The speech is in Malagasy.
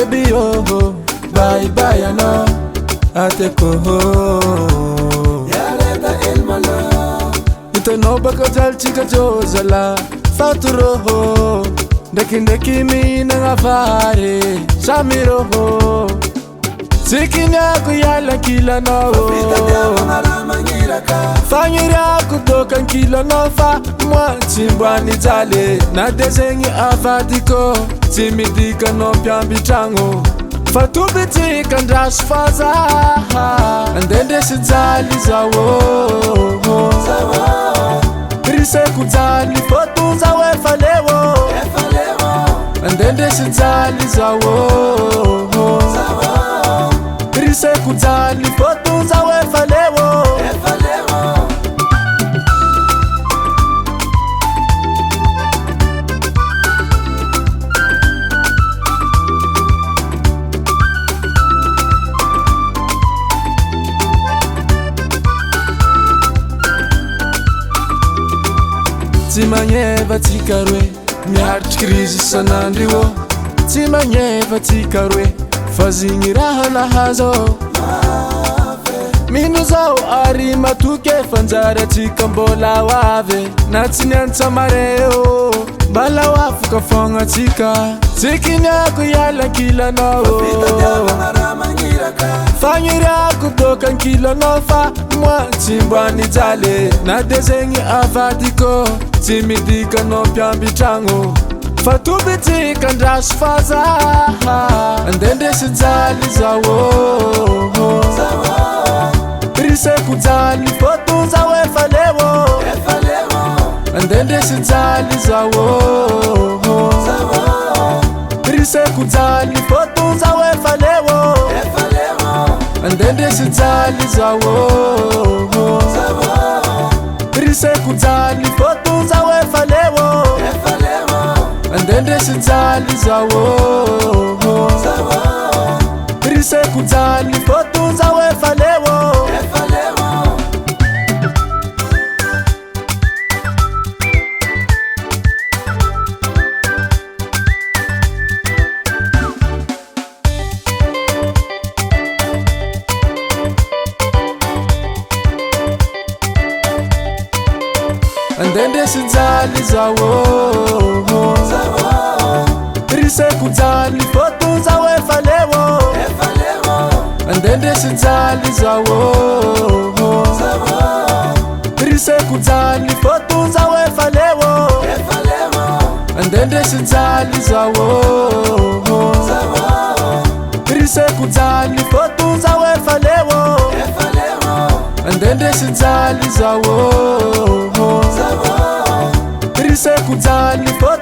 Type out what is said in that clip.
baby oh, bye bye ano ateko yareta ilmala ito no baka jal chika jozala faturo ndeki mina ngafare samiro sikinya kuyala kila no fangira kutoka kila no fa mwa chimbani jale na desengi afatiko timidika no pyambi chango fatubiti kandash faza andende sizali zawo rise kutali fotu zawe falewo andende sizali zawo rise kutali fotu zawe falewo Timanyeva tikarwe miarchkrizi sanandriwo Timanyeva tikarwe fazingira na hazo Minu zao ari matuke fanjara tikambola wave Natinyanza mareo bala wafuka fonga tika Tikinya kuyala kila no fangira kutoka kila no fa mwa chimbani jale na desengi afatiko timidika no pyambi chango fatubiti kandash faza andende sizali zawo rise kutali fotu zawe falewo andende sizali zawo rise kutali fotu zawe falewo andende sizali zawo rise kutali fotu zawe falewo andende sizali zawo rise kutali fotu zawe falewo andende sizali zawo rise kutali fotu zawe falewo andende sizali zawo rise kutali fotu zawe falewo andende sizali zawo rise kutali fotu zawe falewo andende sizali zawo rise kutali fotu